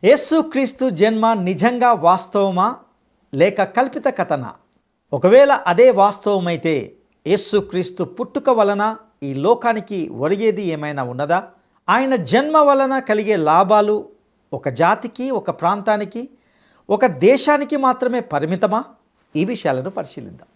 యేసుక్రీస్తు జన్మ నిజంగా వాస్తవమా లేక కల్పిత కథనా? ఒకవేళ అదే వాస్తవమైతే యేసుక్రీస్తు పుట్టుక వలన ఈ లోకానికి ఒరిగేది ఏమైనా ఉన్నదా? ఆయన జన్మ వలన కలిగే లాభాలు ఒక జాతికి, ఒక ప్రాంతానికి, ఒక దేశానికి మాత్రమే పరిమితమా? ఈ విషయాలను పరిశీలిద్దాం.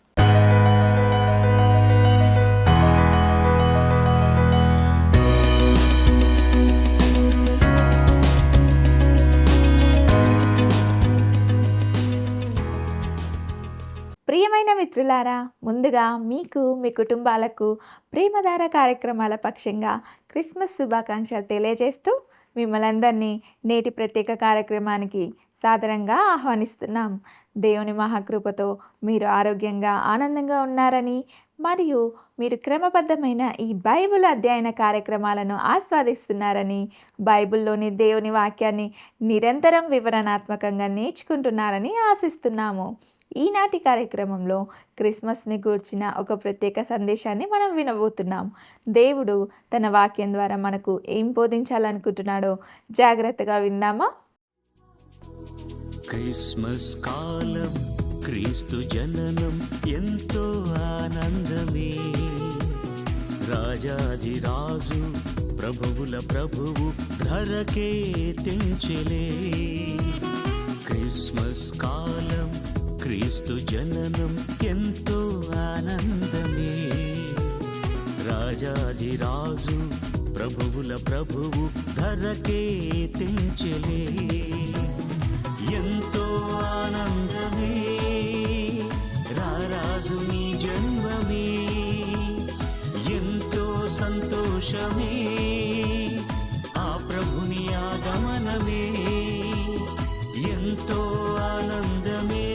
ప్రియమైన మిత్రులారా, ముందుగా మీకు మీ కుటుంబాలకు ప్రేమధార కార్యక్రమాల పక్షంగా క్రిస్మస్ శుభాకాంక్షలు తెలియజేస్తూ మిమ్మల్ని అందరినీ నేటి ప్రత్యేక కార్యక్రమానికి సాదరంగా ఆహ్వానిస్తున్నాం. దేవుని మహాకృపతో మీరు ఆరోగ్యంగా ఆనందంగా ఉన్నారని మరియు మీరు క్రమబద్ధమైన ఈ బైబిల్ అధ్యయన కార్యక్రమాలను ఆస్వాదిస్తున్నారని, బైబిల్లోని దేవుని వాక్యాన్ని నిరంతరం వివరణాత్మకంగా నేర్చుకుంటున్నారని ఆశిస్తున్నాము. ఈనాటి కార్యక్రమంలో క్రిస్మస్ని గూర్చిన ఒక ప్రత్యేక సందేశాన్ని మనం వినబోతున్నాం. దేవుడు తన వాక్యం ద్వారా మనకు ఏం బోధించాలనుకుంటున్నాడో జాగ్రత్తగా విందామా? క్రిస్మస్ కాలం, క్రీస్తు జననం ఎంతో ఆనందమే. రాజాధిరాజు, ప్రభువుల ప్రభువు ధరకే తెంచెలే. క్రిస్మస్ కాలం, క్రీస్తు జననం ఎంతో ఆనందమే. రాజాధిరాజు, ప్రభువుల ప్రభువు ధరకే తెంచెలే. ఎంతో ఆనందమే రారాజు నీ జన్మమే. ఎంతో సంతోషమే ఆ ప్రభుని ఆగమనమే. ఎంతో ఆనందమే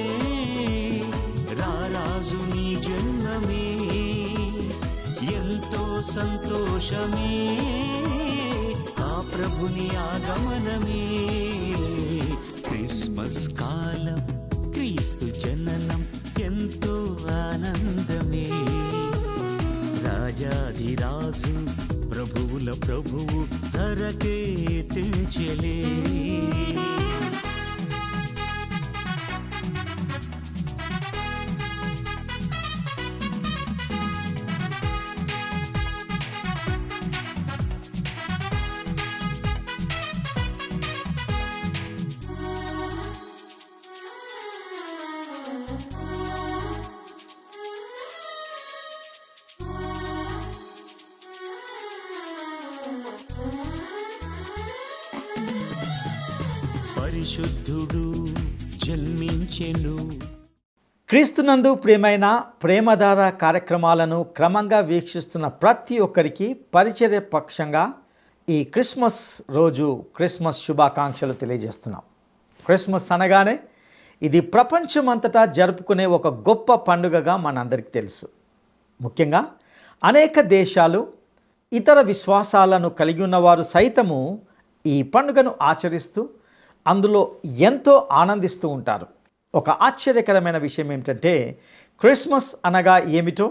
రారాజు నీ జన్మమే. ఎంతో సంతోషమే ఆ ప్రభుని ఆగమనమే. క్రిస్మస్ కాలం, క్రీస్తు జననం ఎంతో ఆనందమే. రాజాధిరాజు, ప్రభువుల ప్రభువు ధరకే తెంచెలే. పరిశుద్ధుడు జన్మించెను. క్రీస్తునందు ప్రియమైన ప్రేమధార కార్యక్రమాలను క్రమంగా వీక్షిస్తున్న ప్రతి ఒక్కరికి పరిచర్య పక్షంగా ఈ క్రిస్మస్ రోజు క్రిస్మస్ శుభాకాంక్షలు తెలియజేస్తున్నాం. క్రిస్మస్ అనగానే ఇది ప్రపంచమంతటా జరుపుకునే ఒక గొప్ప పండుగగా మనందరికీ తెలుసు. ముఖ్యంగా అనేక దేశాలు, ఇతర విశ్వాసాలను కలిగి ఉన్నవారు సైతము ఈ పండుగను ఆచరిస్తూ అందులో ఎంతో ఆనందిస్తూ ఉంటారు. ఒక ఆశ్చర్యకరమైన విషయం ఏమిటంటే, క్రిస్మస్ అనగా ఏమిటో,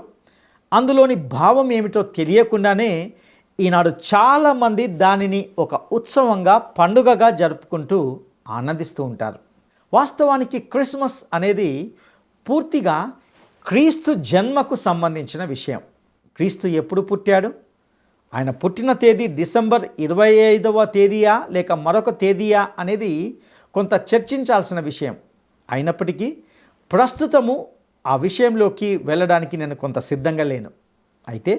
అందులోని భావం ఏమిటో తెలియకుండానే ఈనాడు చాలామంది దానిని ఒక ఉత్సవంగా, పండుగగా జరుపుకుంటూ ఆనందిస్తూ ఉంటారు. వాస్తవానికి క్రిస్మస్ అనేది పూర్తిగా క్రీస్తు జన్మకు సంబంధించిన విషయం. క్రీస్తు ఎప్పుడు పుట్టాడు? ఆయన పుట్టిన తేదీ డిసెంబర్ 25వ తేదీయా లేక మరొక తేదీయా అనేది కొంత చర్చించాల్సిన విషయం. అయినప్పటికీ ప్రస్తుతము ఆ విషయంలోకి వెళ్ళడానికి నేను కొంత సిద్ధంగా లేను. అయితే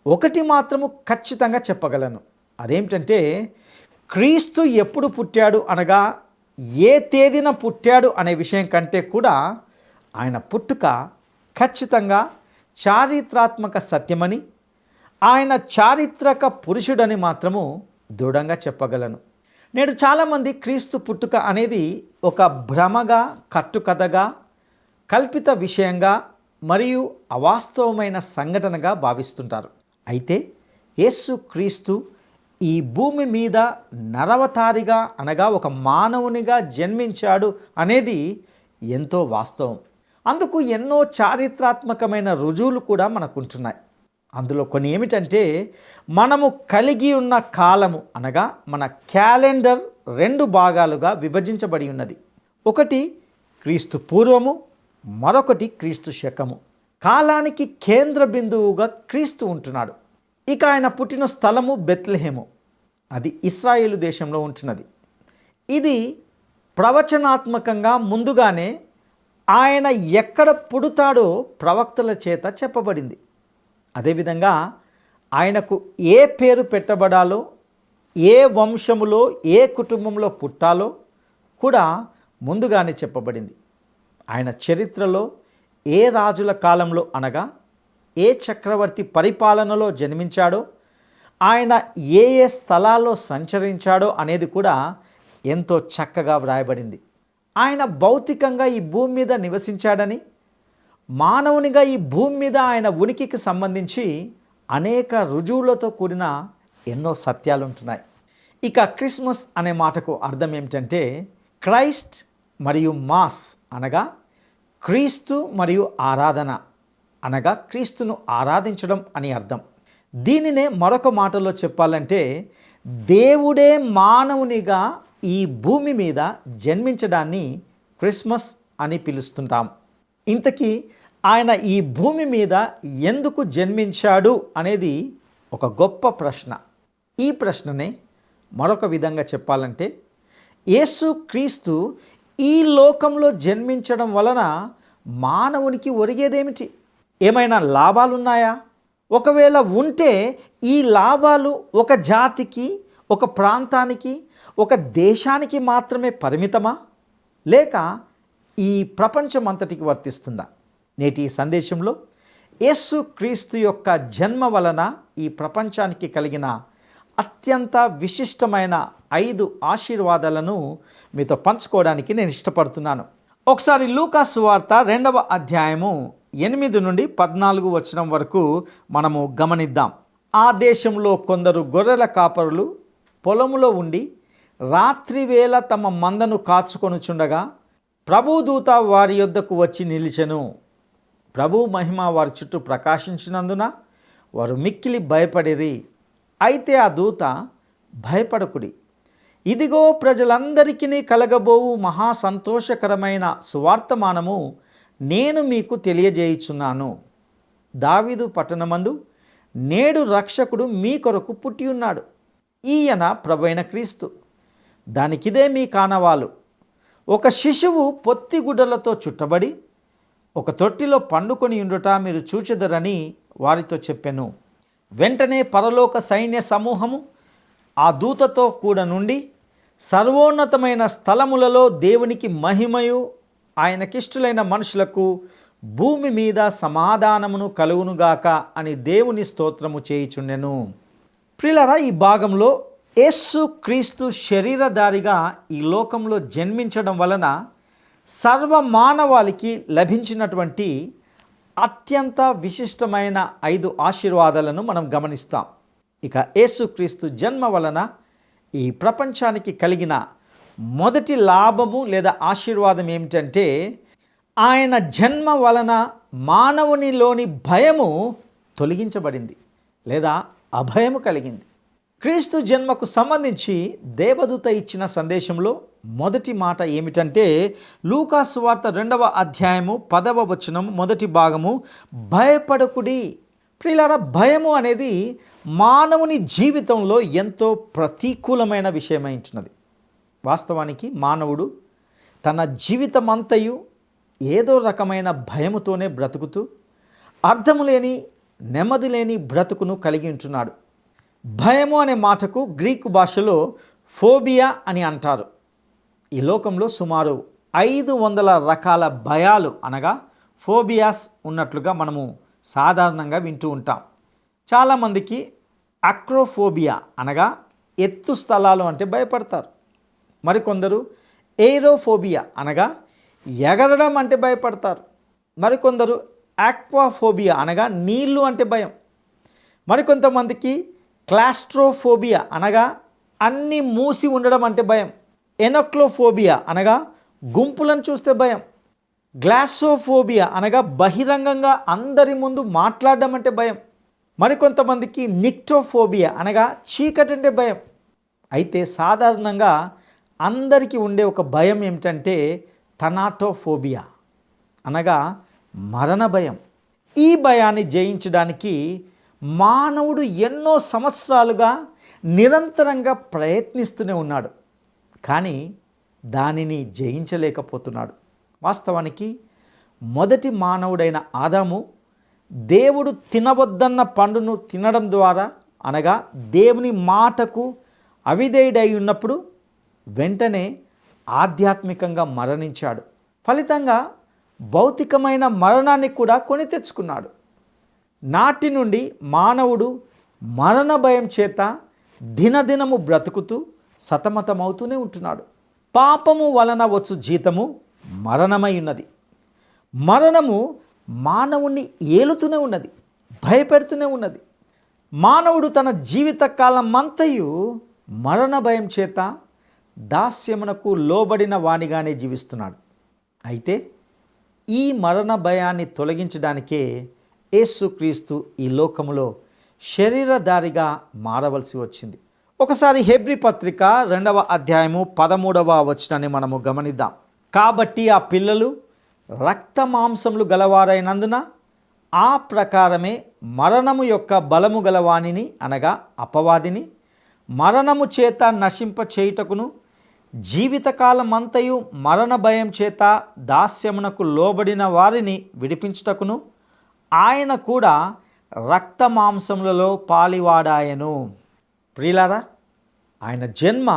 ఒకటి మాత్రము ఖచ్చితంగా చెప్పగలను. అదేమిటంటే, క్రీస్తు ఎప్పుడు పుట్టాడు అనగా ఏ తేదీన పుట్టాడు అనే విషయం కంటే కూడా ఆయన పుట్టుక ఖచ్చితంగా చారిత్రాత్మక సత్యమని, ఆయన చారిత్రక పురుషుడని మాత్రము దృఢంగా చెప్పగలను. నేడు చాలామంది క్రీస్తు పుట్టుక అనేది ఒక భ్రమగా, కట్టుకథగా, కల్పిత విషయంగా మరియు అవాస్తవమైన సంఘటనగా భావిస్తుంటారు. అయితే యేసు క్రీస్తు ఈ భూమి మీద నరవతారిగా అనగా ఒక మానవునిగా జన్మించాడు అనేది ఎంతో వాస్తవం. అందుకు ఎన్నో చారిత్రాత్మకమైన రుజువులు కూడా మనకుంటున్నాయి. అందులో కొన్ని ఏమిటంటే, మనము కలిగి ఉన్న కాలము అనగా మన క్యాలెండర్ రెండు భాగాలుగా విభజించబడి ఉన్నది. ఒకటి క్రీస్తు పూర్వము, మరొకటి క్రీస్తు శకము. కాలానికి కేంద్ర బిందువుగా క్రీస్తు ఉంటున్నాడు. ఇక ఆయన పుట్టిన స్థలము బెత్లెహేము, అది ఇశ్రాయేలు దేశంలో ఉంటున్నది. ఇది ప్రవచనాత్మకంగా ముందుగానే ఆయన ఎక్కడ పుడతాడో ప్రవక్తల చేత చెప్పబడింది. అదేవిధంగా ఆయనకు ఏ పేరు పెట్టబడాలో, ఏ వంశములో ఏ కుటుంబంలో పుట్టాలో కూడా ముందుగానే చెప్పబడింది. ఆయన చరిత్రలో ఏ రాజుల కాలంలో అనగా ఏ చక్రవర్తి పరిపాలనలో జన్మించాడో, ఆయన ఏ ఏ స్థలాల్లో సంచరించాడో అనేది కూడా ఎంతో చక్కగా వ్రాయబడింది. ఆయన భౌతికంగా ఈ భూమి మీద నివసించాడని, మానవునిగా ఈ భూమి మీద ఆయన ఉనికికి సంబంధించి అనేక రుజువులతో కూడిన ఎన్నో సత్యాలు ఉంటున్నాయి. ఇక క్రిస్మస్ అనే మాటకు అర్థం ఏమిటంటే క్రైస్ట్ మరియు మాస్ అనగా క్రీస్తు మరియు ఆరాధన అనగా క్రీస్తును ఆరాధించడం అని అర్థం. దీనినే మరొక మాటలో చెప్పాలంటే దేవుడే మానవునిగా ఈ భూమి మీద జన్మించడాన్ని క్రిస్మస్ అని పిలుస్తుంటాం. ఇంతకీ ఆయన ఈ భూమి మీద ఎందుకు జన్మించాడు అనేది ఒక గొప్ప ప్రశ్న. ఈ ప్రశ్ననే మరొక విధంగా చెప్పాలంటే యేసు క్రీస్తు ఈ లోకంలో జన్మించడం వలన మానవునికి ఒరిగేదేమిటి? ఏమైనా లాభాలున్నాయా? ఒకవేళ ఉంటే ఈ లాభాలు ఒక జాతికి, ఒక ప్రాంతానికి, ఒక దేశానికి మాత్రమే పరిమితమా, లేక ఈ ప్రపంచమంతటికి వర్తిస్తుందా? నేటి ఈ సందేశంలో యేసు క్రీస్తు యొక్క జన్మ వలన ఈ ప్రపంచానికి కలిగిన అత్యంత విశిష్టమైన 5 ఆశీర్వాదాలను మీతో పంచుకోవడానికి నేను ఇష్టపడుతున్నాను. ఒకసారి లూకా సువార్త 2వ అధ్యాయము 8 నుండి 14 వచనం వరకు మనము గమనిద్దాం. ఆ దేశంలో కొందరు గొర్రెల కాపరులు పొలములో ఉండి రాత్రి వేళ తమ మందను కాచుకొనుచుండగా ప్రభుదూత వారి యొద్దకు వచ్చి నిలిచెను. ప్రభు మహిమ వారి చుట్టూ ప్రకాశించినందున వారు మిక్కిలి భయపడిరి. అయితే ఆ దూత, భయపడకుడి, ఇదిగో ప్రజలందరికీ కలగబోవు మహా సంతోషకరమైన సువార్తమానము నేను మీకు తెలియజేయుచున్నాను. దావీదు పట్టణమందు నేడు రక్షకుడు మీ కొరకు పుట్టి ఉన్నాడు. ఈయన ప్రభువైన క్రీస్తు. దానికిదే మీ కానవాలు. ఒక శిశువు పొత్తిగుడ్డలతో చుట్టబడి ఒక తొట్టిలో పండుకొని ఉండుట మీరు చూచెదరని వారితో చెప్పెను. వెంటనే పరలోక సైన్య సమూహము ఆ దూతతో కూడా నుండి సర్వోన్నతమైన స్థలములలో దేవునికి మహిమయు ఆయనకిష్టులైన మనుషులకు భూమి మీద సమాధానమును కలుగునుగాక అని దేవుని స్తోత్రము చేయుచుండెను. ప్రియులారా, ఈ భాగంలో యేసు క్రీస్తు శరీరధారిగా ఈ లోకంలో జన్మించడం వలన సర్వ మానవాళికి లభించినటువంటి అత్యంత విశిష్టమైన 5 ఆశీర్వాదాలను మనం గమనిస్తాం. ఇక యేసుక్రీస్తు జన్మ వలన ఈ ప్రపంచానికి కలిగిన మొదటి లాభము లేదా ఆశీర్వాదం ఏమిటంటే ఆయన జన్మ వలన మానవునిలోని భయము తొలగించబడింది లేదా అభయము కలిగింది. క్రీస్తు జన్మకు సంబంధించి దేవదూత ఇచ్చిన సందేశంలో మొదటి మాట ఏమిటంటే లూకా సువార్త 2వ అధ్యాయము 10వ వచనం మొదటి భాగము, భయపడకుడి. ప్రియులారా, భయము అనేది మానవుని జీవితంలో ఎంతో ప్రతికూలమైన విషయమైంటున్నది. వాస్తవానికి మానవుడు తన జీవితమంతయు ఏదో రకమైన భయముతోనే బ్రతుకుతూ అర్థము లేని నెమ్మది లేని బ్రతుకును కలిగి ఉంటున్నాడు. భయము అనే మాటకు గ్రీకు భాషలో ఫోబియా అని అంటారు. ఈ లోకంలో సుమారు 500 రకాల భయాలు అనగా ఫోబియాస్ ఉన్నట్లుగా మనము సాధారణంగా వింటూ ఉంటాం. చాలామందికి అక్రోఫోబియా అనగా ఎత్తు స్థలాలు అంటే భయపడతారు. మరికొందరు ఏరోఫోబియా అనగా ఎగరడం అంటే భయపడతారు. మరికొందరు ఆక్వాఫోబియా అనగా నీళ్లు అంటే భయం. మరికొంతమందికి క్లాస్ట్రోఫోబియా అనగా అన్నీ మూసి ఉండడం అంటే భయం. ఎనోక్లోఫోబియా అనగా గుంపులను చూస్తే భయం. గ్లాసోఫోబియా అనగా బహిరంగంగా అందరి ముందు మాట్లాడడం అంటే భయం. మరికొంతమందికి నిక్టోఫోబియా అనగా చీకటి అంటే భయం. అయితే సాధారణంగా అందరికీ ఉండే ఒక భయం ఏమిటంటే థనాటోఫోబియా, అనగా మరణ భయం. ఈ భయాన్ని జయించడానికి మానవుడు ఎన్నో సంవత్సరాలుగా నిరంతరంగా ప్రయత్నిస్తూనే ఉన్నాడు, కానీ దానిని జయించలేకపోతున్నాడు. వాస్తవానికి మొదటి మానవుడైన ఆదాము దేవుడు తినవద్దన్న పండును తినడం ద్వారా, అనగా దేవుని మాటకు అవిధేయుడై ఉన్నప్పుడు వెంటనే ఆధ్యాత్మికంగా మరణించాడు. ఫలితంగా భౌతికమైన మరణాన్ని కూడా కొని తెచ్చుకున్నాడు. నాటి నుండి మానవుడు మరణ భయం చేత దినదినము బ్రతుకుతూ సతమతమవుతూనే ఉంటున్నాడు. పాపము వలన వచ్చు జీతము మరణమై ఉన్నది. మరణము మానవుణ్ణి ఏలుతూనే ఉన్నది, భయపెడుతూనే ఉన్నది. మానవుడు తన జీవితకాలం అంతయు మరణ భయం చేత దాస్యమునకు లోబడిన వానిగానే జీవిస్తున్నాడు. అయితే ఈ మరణ భయాన్ని తొలగించడానికే యేసుక్రీస్తు ఈ లోకములో శరీరధారిగా మారవలసి వచ్చింది. ఒకసారి హెబ్రీ పత్రిక 2వ అధ్యాయము 13వ వచనాన్ని మనము గమనిద్దాం. కాబట్టి ఆ పిల్లలు రక్త మాంసములు గలవారైనందున ఆ ప్రకారమే మరణము యొక్క బలము గలవానిని, అనగా అపవాదిని మరణము చేత నశింప చేయుటకును, జీవితకాలమంతయు మరణ భయం చేత దాస్యమునకు లోబడిన వారిని విడిపించుటకును ఆయన కూడా రక్త మాంసములలో పాలివాడాయను. ప్రియులారా, ఆయన జన్మ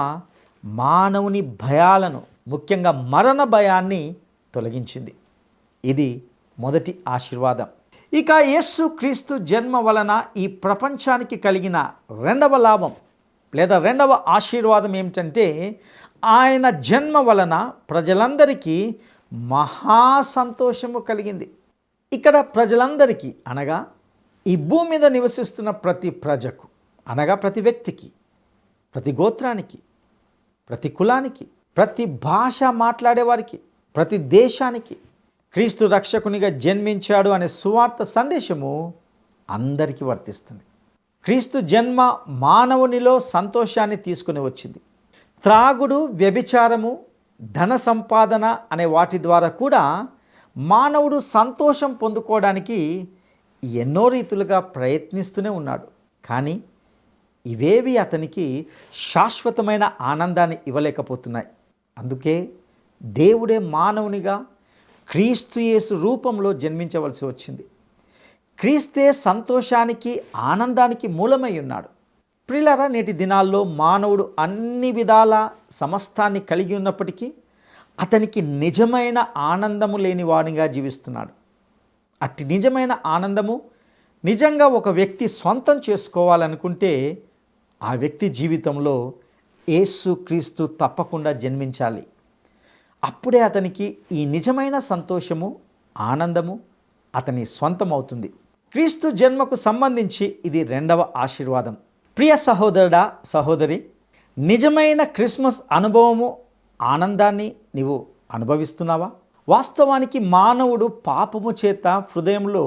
మానవుని భయాలను, ముఖ్యంగా మరణ భయాన్ని తొలగించింది. ఇది మొదటి ఆశీర్వాదం. ఇక యేసు క్రీస్తు జన్మ వలన ఈ ప్రపంచానికి కలిగిన రెండవ లాభం లేదా రెండవ ఆశీర్వాదం ఏమిటంటే, ఆయన జన్మ వలన ప్రజలందరికీ మహా సంతోషము కలిగింది. ఇక్కడ ప్రజలందరికీ అనగా ఈ భూమి మీద నివసిస్తున్న ప్రతి ప్రజకు, అనగా ప్రతి వ్యక్తికి, ప్రతి గోత్రానికి, ప్రతి కులానికి, ప్రతి భాష మాట్లాడేవారికి, ప్రతి దేశానికి క్రీస్తు రక్షకునిగా జన్మించాడు అనే సువార్త సందేశము అందరికీ వర్తిస్తుంది. క్రీస్తు జన్మ మానవునిలో సంతోషాన్ని తీసుకుని వచ్చింది. త్రాగుడు, వ్యభిచారము, ధన సంపాదన అనే వాటి ద్వారా కూడా మానవుడు సంతోషం పొందుకోవడానికి ఎన్నో రీతులుగా ప్రయత్నిస్తూనే ఉన్నాడు. కానీ ఇవేవి అతనికి శాశ్వతమైన ఆనందాన్ని ఇవ్వలేకపోతున్నాయి. అందుకే దేవుడే మానవునిగా క్రీస్తు యేసు రూపంలో జన్మించవలసి వచ్చింది. క్రీస్తే సంతోషానికి, ఆనందానికి మూలమై ఉన్నాడు. ప్రియులారా, నేటి దినాల్లో మానవుడు అన్ని విధాల సమస్తాన్ని కలిగి ఉన్నప్పటికీ అతనికి నిజమైన ఆనందము లేని వాడిగా జీవిస్తున్నాడు. అట్టి నిజమైన ఆనందము నిజంగా ఒక వ్యక్తి స్వంతం చేసుకోవాలనుకుంటే ఆ వ్యక్తి జీవితంలో యేసుక్రీస్తు తప్పకుండా జన్మించాలి. అప్పుడే అతనికి ఈ నిజమైన సంతోషము, ఆనందము అతని స్వంతం అవుతుంది. క్రీస్తు జన్మకు సంబంధించి ఇది రెండవ ఆశీర్వాదం. ప్రియ సహోదరుడా, సహోదరి, నిజమైన క్రిస్మస్ అనుభవము, ఆనందాన్ని నీవు అనుభవిస్తున్నావా? వాస్తవానికి మానవుడు పాపము చేత హృదయంలో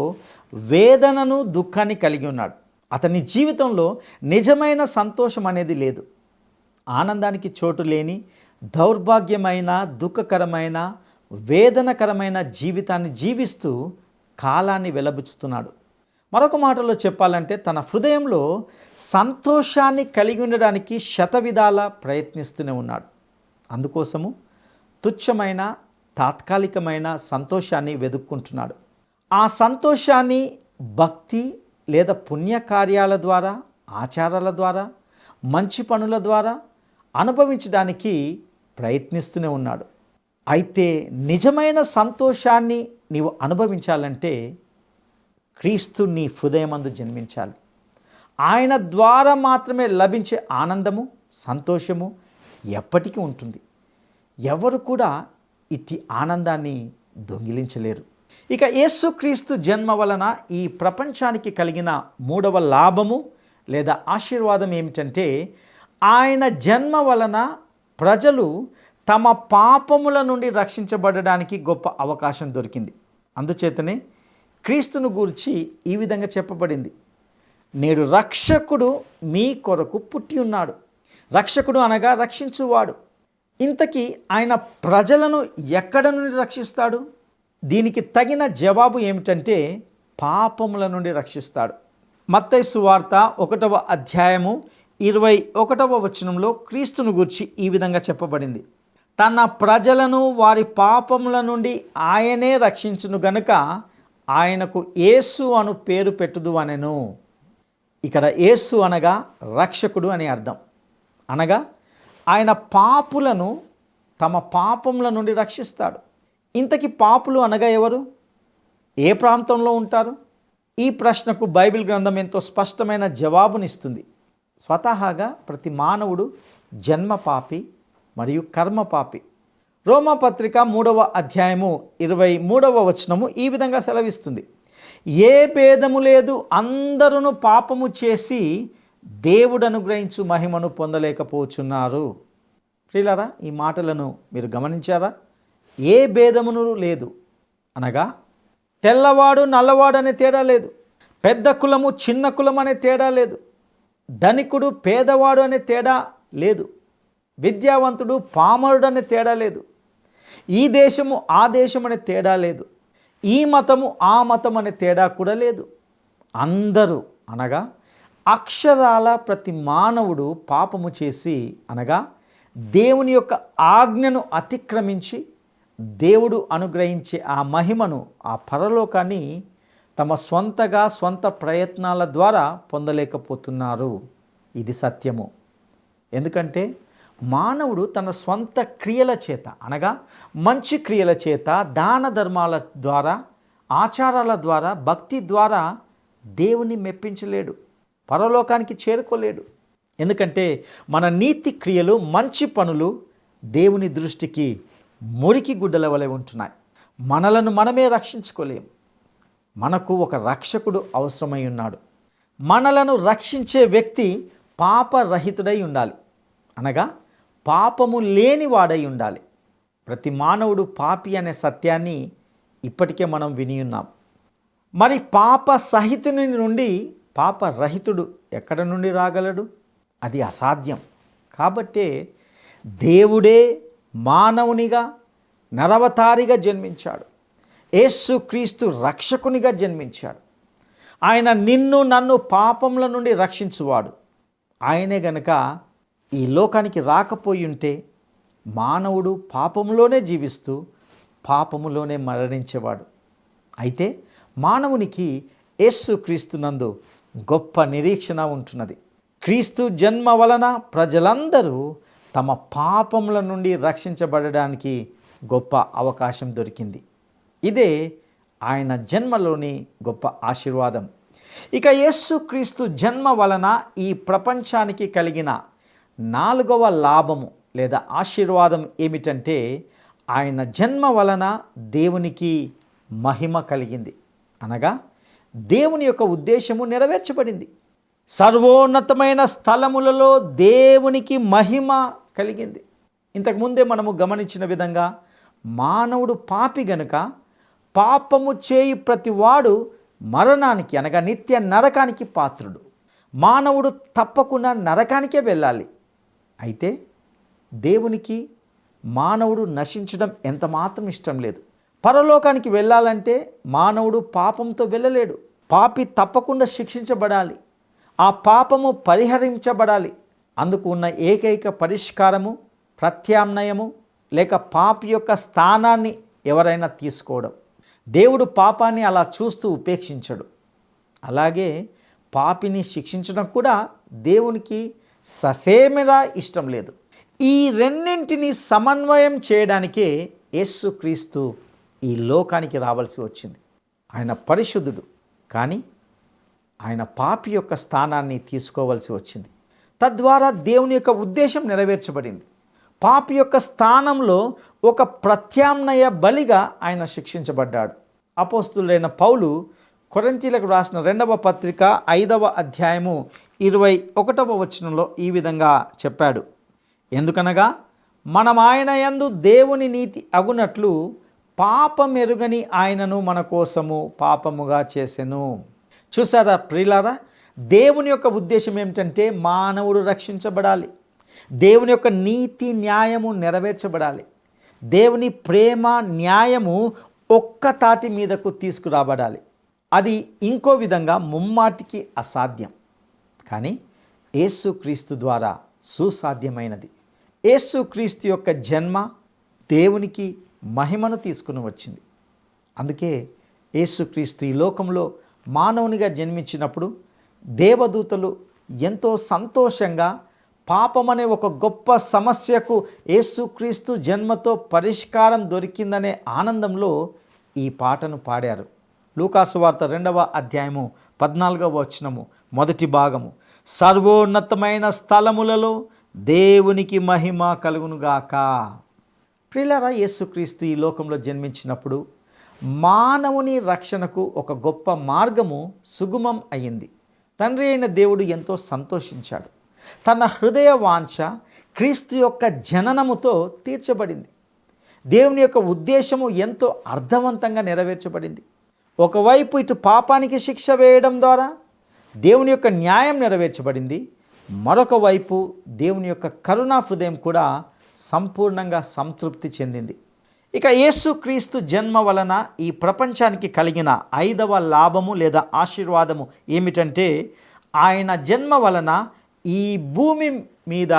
వేదనను, దుఃఖాన్ని కలిగి ఉన్నాడు. అతని జీవితంలో నిజమైన సంతోషం అనేది లేదు. ఆనందానికి చోటు లేని దౌర్భాగ్యమైన, దుఃఖకరమైన, వేదనకరమైన జీవితాన్ని జీవిస్తూ కాలాన్ని వెలబుచ్చుతున్నాడు. మరొక మాటలో చెప్పాలంటే తన హృదయంలో సంతోషాన్ని కలిగి ఉండడానికి శతవిధాల ప్రయత్నిస్తూనే ఉన్నాడు. అందుకోసము తుచ్చమైన, తాత్కాలికమైన సంతోషాన్ని వెతుక్కుంటున్నాడు. ఆ సంతోషాన్ని భక్తి లేదా పుణ్యకార్యాల ద్వారా, ఆచారాల ద్వారా, మంచి పనుల ద్వారా అనుభవించడానికి ప్రయత్నిస్తూనే ఉన్నాడు. అయితే నిజమైన సంతోషాన్ని నీవు అనుభవించాలంటే క్రీస్తు నీ హృదయమందు జన్మించాలి. ఆయన ద్వారా మాత్రమే లభించే ఆనందము, సంతోషము ఎప్పటికీ ఉంటుంది. ఎవరు కూడా ఇట్టి ఆనందాన్ని దొంగిలించలేరు. ఇక యేసుక్రీస్తు జన్మ వలన ఈ ప్రపంచానికి కలిగిన మూడవ లాభము లేదా ఆశీర్వాదం ఏమిటంటే, ఆయన జన్మ వలన ప్రజలు తమ పాపముల నుండి రక్షించబడడానికి గొప్ప అవకాశం దొరికింది. అందుచేతనే క్రీస్తును గూర్చి ఈ విధంగా చెప్పబడింది, నేడు రక్షకుడు మీ కొరకు పుట్టి ఉన్నాడు. రక్షకుడు అనగా రక్షించువాడు. ఇంతకీ ఆయన ప్రజలను ఎక్కడ నుండి రక్షిస్తాడు? దీనికి తగిన జవాబు ఏమిటంటే పాపముల నుండి రక్షిస్తాడు. మత్తయి సువార్త 1వ అధ్యాయము 21వ వచనంలో క్రీస్తును గూర్చి ఈ విధంగా చెప్పబడింది. తన ప్రజలను వారి పాపముల నుండి ఆయనే రక్షించును గనుక ఆయనకు యేసు అను పేరు పెట్టుదు అనెను. ఇక్కడ యేసు అనగా రక్షకుడు అని అర్థం. అనగా ఆయన పాపులను తమ పాపముల నుండి రక్షిస్తాడు. ఇంతకీ పాపులు అనగా ఎవరు? ఏ ప్రాంతంలో ఉంటారు? ఈ ప్రశ్నకు బైబిల్ గ్రంథం ఎంతో స్పష్టమైన జవాబునిస్తుంది. స్వతహాగా ప్రతి మానవుడు జన్మ పాపి మరియు కర్మ పాపి. రోమాపత్రిక 3వ అధ్యాయము 23వ వచనము ఈ విధంగా సెలవిస్తుంది. ఏ భేదము లేదు, అందరూ పాపము చేసి దేవుడు అనుగ్రహించు మహిమను పొందలేకపోతున్నారు. ప్రియులారా, ఈ మాటలను మీరు గమనించారా? ఏ భేదమును లేదు అనగా తెల్లవాడు నల్లవాడు అనే తేడా లేదు, పెద్ద కులము చిన్న కులం అనే తేడా లేదు, ధనికుడు పేదవాడు అనే తేడా లేదు, విద్యావంతుడు పామరుడు అనే తేడా లేదు, ఈ దేశము ఆ దేశం అనే తేడా లేదు, ఈ మతము ఆ మతం అనే తేడా కూడా లేదు. అందరూ అనగా అక్షరాల ప్రతి మానవుడు పాపము చేసి అనగా దేవుని యొక్క ఆజ్ఞను అతిక్రమించి దేవుడు అనుగ్రహించే ఆ మహిమను, ఆ పరలోకాన్ని తమ స్వంత ప్రయత్నాల ద్వారా పొందలేకపోతున్నారు. ఇది సత్యము. ఎందుకంటే మానవుడు తన స్వంత క్రియల చేత అనగా మంచి క్రియల చేత, దాన ధర్మాల ద్వారా, ఆచారాల ద్వారా, భక్తి ద్వారా దేవుని మెప్పించలేడు, పరలోకానికి చేరుకోలేడు. ఎందుకంటే మన నీతి క్రియలు, మంచి పనులు దేవుని దృష్టికి మురికి గుడ్డల వలె ఉంటున్నాయి. మనలను మనమే రక్షించుకోలేము. మనకు ఒక రక్షకుడు అవసరమై ఉన్నాడు. మనలను రక్షించే వ్యక్తి పాపరహితుడై ఉండాలి, అనగా పాపము లేనివాడై ఉండాలి. ప్రతి మానవుడు పాపి అనే సత్యాన్ని ఇప్పటికే మనం విని ఉన్నాం. మరి పాప సహితుని నుండి పాపరహితుడు ఎక్కడ నుండి రాగలడు? అది అసాధ్యం. కాబట్టే దేవుడే మానవునిగా నరవతారిగా జన్మించాడు. యేసు క్రీస్తు రక్షకునిగా జన్మించాడు. ఆయన నిన్ను నన్ను పాపముల నుండి రక్షించువాడు. ఆయనే గనక ఈ లోకానికి రాకపోయి ఉంటే మానవుడు పాపములోనే జీవిస్తూ పాపములోనే మరణించేవాడు. అయితే మానవునికి యేసు క్రీస్తునందు గొప్ప నిరీక్షణ ఉంటున్నది. క్రీస్తు జన్మ వలన ప్రజలందరూ తమ పాపముల నుండి రక్షించబడడానికి గొప్ప అవకాశం దొరికింది. ఇదే ఆయన జన్మలోని గొప్ప ఆశీర్వాదం. ఇక యేసు క్రీస్తు జన్మ వలన ఈ ప్రపంచానికి కలిగిన 4వ లాభము లేదా ఆశీర్వాదం ఏమిటంటే ఆయన జన్మ వలన దేవునికి మహిమ కలిగింది. అనగా దేవుని యొక్క ఉద్దేశము నెరవేర్చబడింది. సర్వోన్నతమైన స్థలములలో దేవునికి మహిమ కలిగింది. ఇంతకుముందే మనము గమనించిన విధంగా మానవుడు పాపి గనుక పాపము చేయి ప్రతివాడు మరణానికి అనగా నిత్య నరకానికి పాత్రుడు. మానవుడు తప్పకుండా నరకానికే వెళ్ళాలి. అయితే దేవునికి మానవుడు నశించడం ఎంత మాత్రం ఇష్టం లేదు. పరలోకానికి వెళ్ళాలంటే మానవుడు పాపంతో వెళ్ళలేడు. పాపి తప్పకుండా శిక్షించబడాలి. ఆ పాపము పరిహరించబడాలి. అందుకు ఉన్న ఏకైక పరిష్కారము ప్రత్యామ్నాయము లేక పాపి యొక్క స్థానాన్ని ఎవరైనా తీసుకోవడం. దేవుడు పాపాన్ని అలా చూస్తూ ఉపేక్షించడు. అలాగే పాపిని శిక్షించడం కూడా దేవునికి ససేమిరా ఇష్టం లేదు. ఈ రెండింటిని సమన్వయం చేయడానికే యేసుక్రీస్తు ఈ లోకానికి రావాల్సి వచ్చింది. ఆయన పరిశుద్ధుడు, కానీ ఆయన పాపి యొక్క స్థానాన్ని తీసుకోవాల్సి వచ్చింది. తద్వారా దేవుని యొక్క ఉద్దేశం నెరవేర్చబడింది. పాపి యొక్క స్థానంలో ఒక ప్రత్యామ్నాయ బలిగా ఆయన శిక్షించబడ్డాడు. అపోస్తులైన పౌలు కొరింథీయులకు రాసిన 2వ పత్రిక 5వ అధ్యాయము 21వ వచనంలో ఈ విధంగా చెప్పాడు. ఎందుకనగా మనం ఆయన యందు దేవుని నీతి అగునట్లు పాపమెరుగని ఆయనను మన కోసము పాపముగా చేసెను. చూసారా ప్రియులారా, దేవుని యొక్క ఉద్దేశం ఏమిటంటే మానవుడు రక్షించబడాలి. దేవుని యొక్క నీతి న్యాయము నెరవేర్చబడాలి. దేవుని ప్రేమ న్యాయము ఒక్క తాటి మీదకు తీసుకురాబడాలి. అది ఇంకో విధంగా ముమ్మాటికి అసాధ్యం, కానీ యేసుక్రీస్తు ద్వారా సుసాధ్యమైనది. యేసుక్రీస్తు యొక్క జన్మ దేవునికి మహిమను తీసుకుని వచ్చింది. అందుకే యేసుక్రీస్తు ఈ లోకంలో మానవునిగా జన్మించినప్పుడు దేవదూతలు ఎంతో సంతోషంగా పాపమనే ఒక గొప్ప సమస్యకు యేసుక్రీస్తు జన్మతో పరిష్కారం దొరికిందనే ఆనందంలో ఈ పాటను పాడారు. లూకాసు వార్త 2వ అధ్యాయము 14వ వచనము మొదటి భాగము, సర్వోన్నతమైన స్థలములలో దేవునికి మహిమ కలుగునుగాక. ప్రియులారా, యేసుక్రీస్తు ఈ లోకంలో జన్మించినప్పుడు మానవుని రక్షణకు ఒక గొప్ప మార్గము సుగమం అయ్యింది. తండ్రి అయిన దేవుడు ఎంతో సంతోషించాడు. తన హృదయ వాంఛ క్రీస్తు యొక్క జననముతో తీర్చబడింది. దేవుని యొక్క ఉద్దేశము ఎంతో అర్థవంతంగా నెరవేర్చబడింది. ఒకవైపు ఇటు పాపానికి శిక్ష వేయడం ద్వారా దేవుని యొక్క న్యాయం నెరవేర్చబడింది. మరొక వైపు దేవుని యొక్క కరుణా హృదయం కూడా సంపూర్ణంగా సంతృప్తి చెందింది. ఇక యేసుక్రీస్తు జన్మ వలన ఈ ప్రపంచానికి కలిగిన 5వ లాభము లేదా ఆశీర్వాదము ఏమిటంటే, ఆయన జన్మ వలన ఈ భూమి మీద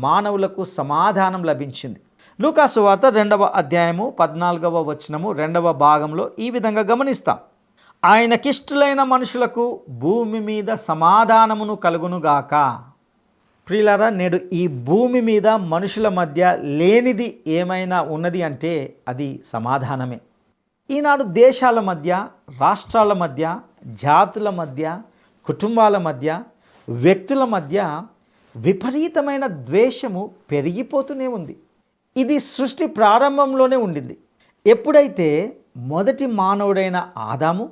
మానవులకు సమాధానం లభించింది. లూకాసు వార్త 2వ అధ్యాయము 14వ వచనము 2వ భాగంలో ఈ విధంగా గమనిస్తాం, ఆయనకిష్టులైన మనుషులకు భూమి మీద సమాధానమును కలుగునుగాక. ప్రియులారా, నేడు ఈ భూమి మీద మనుషుల మధ్య లేనిది ఏమైనా ఉన్నది అంటే అది సమాధానమే. ఈనాడు దేశాల మధ్య, రాష్ట్రాల మధ్య, జాతుల మధ్య, కుటుంబాల మధ్య, వ్యక్తుల మధ్య విపరీతమైన ద్వేషము పెరిగిపోతూనే ఉంది. ఇది సృష్టి ప్రారంభంలోనే ఉండింది. ఎప్పుడైతే మొదటి మానవుడైన ఆదాము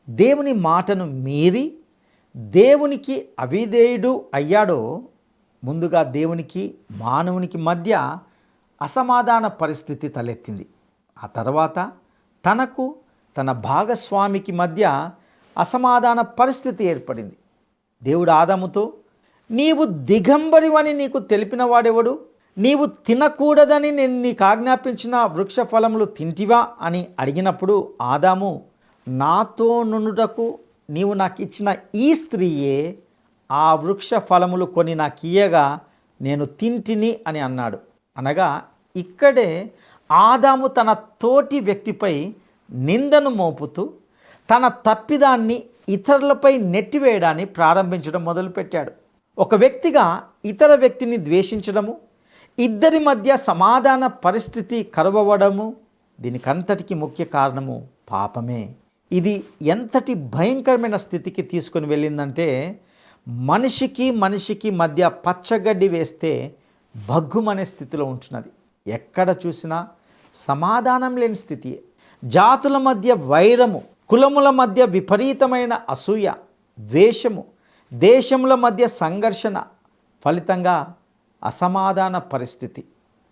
దేవుని మాటను మీరి దేవునికి అవిధేయుడు అయ్యాడో, ముందుగా దేవునికి మానవునికి మధ్య అసమాధాన పరిస్థితి తలెత్తింది. ఆ తర్వాత తనకు తన భాగస్వామికి మధ్య అసమాధాన పరిస్థితి ఏర్పడింది. దేవుడు ఆదాముతో, నీవు దిగంబరివని నీకు తెలిపిన వాడెవడు? నీవు తినకూడదని నేను నీకు ఆజ్ఞాపించిన వృక్ష ఫలములు తింటివా అని అడిగినప్పుడు ఆదాము, నాతో నుండుటకు నీవు నాకు ఇచ్చిన ఈ స్త్రీయే ఆ వృక్ష ఫలములు కొని నాకు ఇయ్యగా నేను తింటిని అని అన్నాడు. అనగా ఇక్కడే ఆదాము తన తోటి వ్యక్తిపై నిందను మోపుతూ తన తప్పిదాన్ని ఇతరులపై నెట్టివేయడాన్ని ప్రారంభించడం మొదలుపెట్టాడు. ఒక వ్యక్తిగా ఇతర వ్యక్తిని ద్వేషించడము, ఇద్దరి మధ్య సమాధాన పరిస్థితి కరువవడము, దీనికంతటికి ముఖ్య కారణము పాపమే. ఇది ఎంతటి భయంకరమైన స్థితికి తీసుకొని వెళ్ళిందంటే, మనిషికి మధ్య పచ్చగడ్డి వేస్తే భగ్గుమనే స్థితిలో ఉంటున్నది. ఎక్కడ చూసినా సమాధానం లేని స్థితి, జాతుల మధ్య వైరము, కులముల మధ్య విపరీతమైన అసూయ, ద్వేషము, దేశముల మధ్య సంఘర్షణ, ఫలితంగా అసమాధాన పరిస్థితి,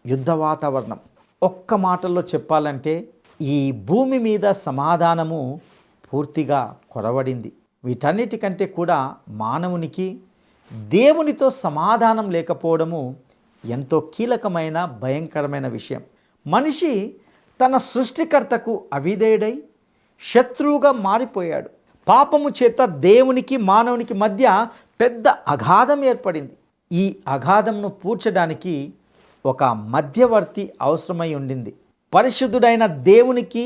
యుద్ధ వాతావరణం. ఒక్క మాటల్లో చెప్పాలంటే ఈ భూమి మీద సమాధానము పూర్తిగా కొరవడింది. వీటన్నిటికంటే కూడా మానవునికి దేవునితో సమాధానం లేకపోవడము ఎంతో కీలకమైన భయంకరమైన విషయం. మనిషి తన సృష్టికర్తకు అవిధేయుడై శత్రువుగా మారిపోయాడు. పాపము చేత దేవునికి మానవునికి మధ్య పెద్ద అగాధం ఏర్పడింది. ఈ అగాధంను పూడ్చడానికి ఒక మధ్యవర్తి అవసరమై ఉండింది. పరిశుద్ధుడైన దేవునికి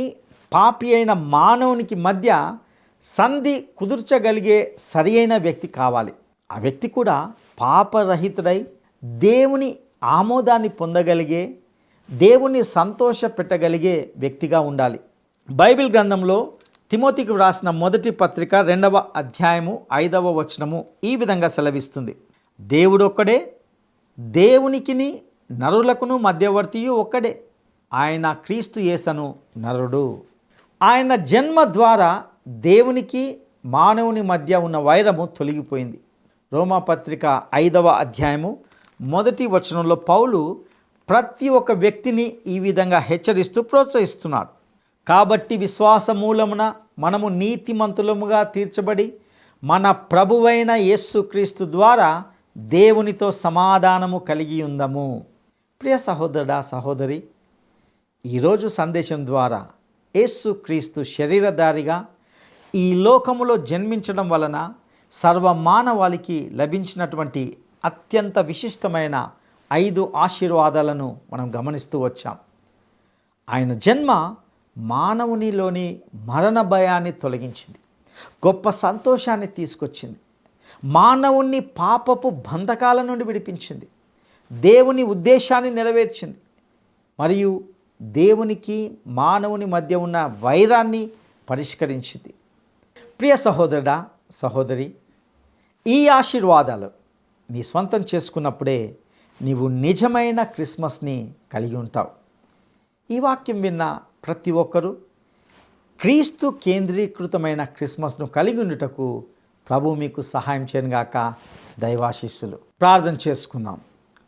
పాపి అయిన మానవునికి మధ్య సంధి కుదుర్చగలిగే సరి అయిన వ్యక్తి కావాలి. ఆ వ్యక్తి కూడా పాపరహితుడై దేవుని ఆమోదాన్ని పొందగలిగే, దేవుని సంతోష పెట్టగలిగే వ్యక్తిగా ఉండాలి. బైబిల్ గ్రంథంలో తిమోతికి వ్రాసిన మొదటి పత్రిక 2వ అధ్యాయము 5వ వచనము ఈ విధంగా సెలవిస్తుంది, దేవుడు ఒక్కడే, దేవునికిని నరులకును మధ్యవర్తియు ఒక్కడే, ఆయన క్రీస్తు యేసను నరుడు. ఆయన జన్మ ద్వారా దేవునికి మానవుని మధ్య ఉన్న వైరము తొలగిపోయింది. రోమాపత్రిక 5వ అధ్యాయము 1వ వచనంలో పౌలు ప్రతి ఒక్క వ్యక్తిని ఈ విధంగా హెచ్చరిస్తూ ప్రోత్సహిస్తున్నాడు. కాబట్టి విశ్వాస మూలమున మనము నీతిమంతులముగా తీర్చబడి మన ప్రభువైన యేసుక్రీస్తు ద్వారా దేవునితో సమాధానము కలిగి ఉందము. ప్రియ సహోదరుడా, సహోదరి, ఈరోజు సందేశం ద్వారా యేసుక్రీస్తు శరీరధారిగా ఈ లోకములో జన్మించడం వలన సర్వమానవాళికి లభించినటువంటి అత్యంత విశిష్టమైన 5 ఆశీర్వాదాలను మనం గమనిస్తూ వచ్చాం. ఆయన జన్మ మానవునిలోని మరణ భయాన్ని తొలగించింది, గొప్ప సంతోషాన్ని తీసుకొచ్చింది, మానవుణ్ణి పాపపు బంధకాల నుండి విడిపించింది, దేవుని ఉద్దేశాన్ని నెరవేర్చింది, మరియు దేవునికి మానవుని మధ్య ఉన్న వైరాన్ని పరిష్కరించింది. ప్రియ సహోదరుడా, సహోదరి, ఈ ఆశీర్వాదాలు నీ స్వంతం చేసుకున్నప్పుడే నీవు నిజమైన క్రిస్మస్ని కలిగి ఉంటావు. ఈ వాక్యం విన్న ప్రతి ఒక్కరూ క్రీస్తు కేంద్రీకృతమైన క్రిస్మస్ను కలిగి ఉండుటకు ప్రభు మీకు సహాయం చేయనుగాక. దైవాశీస్సులు. ప్రార్థన చేసుకుందాం.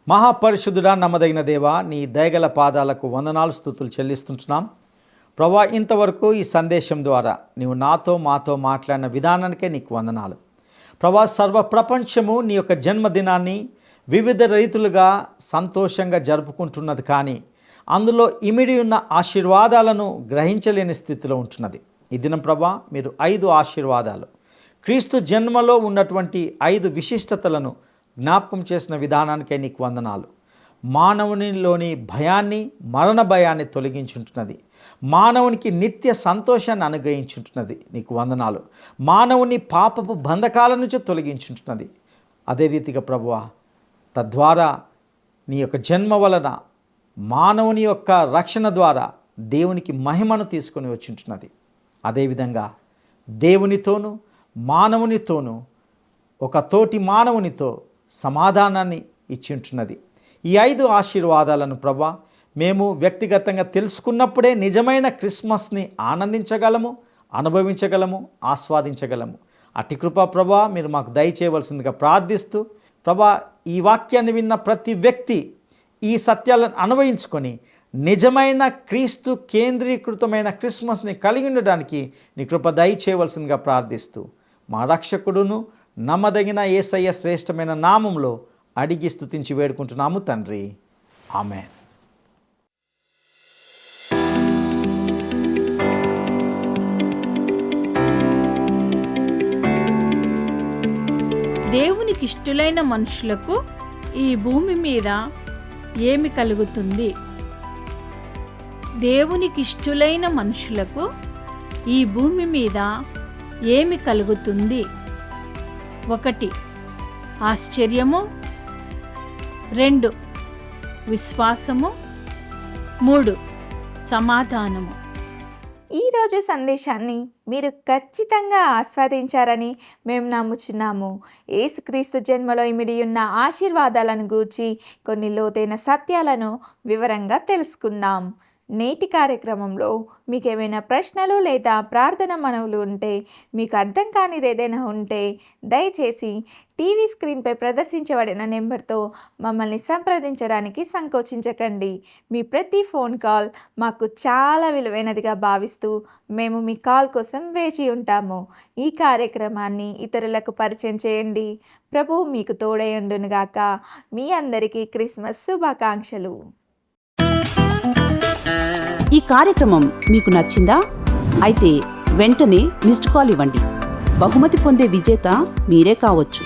మహాపరిశుద్ధుడా, నమ్మదగిన దేవా, నీ దయగల పాదాలకు వందనాలు, స్తుతులు చెల్లిస్తుంటున్నాం. ప్రభా, ఇంతవరకు ఈ సందేశం ద్వారా నీవు నాతో మాతో మాట్లాడిన విధానానికే నీకు వందనాలు. ప్రభా, సర్వ ప్రపంచము నీ యొక్క జన్మదినాన్ని వివిధ రీతులుగా సంతోషంగా జరుపుకుంటున్నది, కానీ అందులో ఇమిడి ఉన్న ఆశీర్వాదాలను గ్రహించలేని స్థితిలో ఉంటున్నది. ఈ దినం ప్రభా, మీరు 5 ఆశీర్వాదాలు, క్రీస్తు జన్మలో ఉన్నటువంటి 5 విశిష్టతలను జ్ఞాపకం చేసిన విధానానికే నీకు వందనాలు. మానవునిలోని భయాన్ని, మరణ భయాన్ని తొలగించుంటున్నది, మానవునికి నిత్య సంతోషాన్ని అనుగ్రహించుంటున్నది, నీకు వందనాలు. మానవుని పాపపు బంధకాల నుంచి తొలగించుంటున్నది. అదే రీతిగా ప్రభువా, తద్వారా నీ యొక్క జన్మ వలన మానవుని యొక్క రక్షణ ద్వారా దేవునికి మహిమను తీసుకొని వచ్చింటున్నది. అదేవిధంగా దేవునితోనూ మానవునితోనూ ఒక తోటి మానవునితో సమాధానాన్ని ఇచ్చింటున్నది. ఈ 5 ఆశీర్వాదాలను ప్రభా మేము వ్యక్తిగతంగా తెలుసుకున్నప్పుడే నిజమైన క్రిస్మస్ని ఆనందించగలము, అనుభవించగలము, ఆస్వాదించగలము. అట్టి కృపా ప్రభా మీరు మాకు దయచేయవలసిందిగా ప్రార్థిస్తూ, ప్రభా ఈ వాక్యాన్ని విన్న ప్రతి వ్యక్తి ఈ సత్యాలను అన్వయించుకొని నిజమైన క్రీస్తు కేంద్రీకృతమైన క్రిస్మస్ని కలిగి ఉండడానికి నీ కృప దయచేయవలసిందిగా ప్రార్థిస్తూ, మా రక్షకుడును నమ్మదగిన యేసయ్య శ్రేష్టమైన నామంలో అడిగి స్తుతించి వేడుకుంటున్నాము తండ్రి. ఆమేన్. దేవునికి ఇష్టలైన మనుషులకు ఈ భూమి మీద ఏమి కలుగుతుంది? దేవునికి ఇష్టలైన మనుషులకు ఈ భూమి మీద ఏమి కలుగుతుంది? 1 ఆశ్చర్యము, 2 విశ్వాసము, 3 సమాధానము. ఈరోజు సందేశాన్ని మీరు ఖచ్చితంగా ఆస్వాదించారని మేము నమ్ముచున్నాము. యేసుక్రీస్తు జన్మలో ఇమిడి ఉన్న ఆశీర్వాదాలను గూర్చి కొన్ని లోతైన సత్యాలను వివరంగా తెలుసుకున్నాం. నేటి కార్యక్రమంలో మీకు ఏమైనా ప్రశ్నలు లేదా ప్రార్థన మనవులు ఉంటే, మీకు అర్థం కానిది ఏదైనా ఉంటే దయచేసి టీవీ స్క్రీన్పై ప్రదర్శించబడిన నెంబర్తో మమ్మల్ని సంప్రదించడానికి సంకోచించకండి. మీ ప్రతి ఫోన్ కాల్ మాకు చాలా విలువైనదిగా భావిస్తూ మేము మీ కాల్ కోసం వేచి ఉంటాము. ఈ కార్యక్రమాన్ని ఇతరులకు పరిచయం చేయండి. ప్రభువు మీకు తోడై ఉండునుగాక. మీ అందరికీ క్రిస్మస్ శుభాకాంక్షలు. ఈ కార్యక్రమం మీకు నచ్చిందా? అయితే వెంటనే మిస్డ్ కాల్ ఇవ్వండి. బహుమతి పొందే విజేత మీరే కావచ్చు.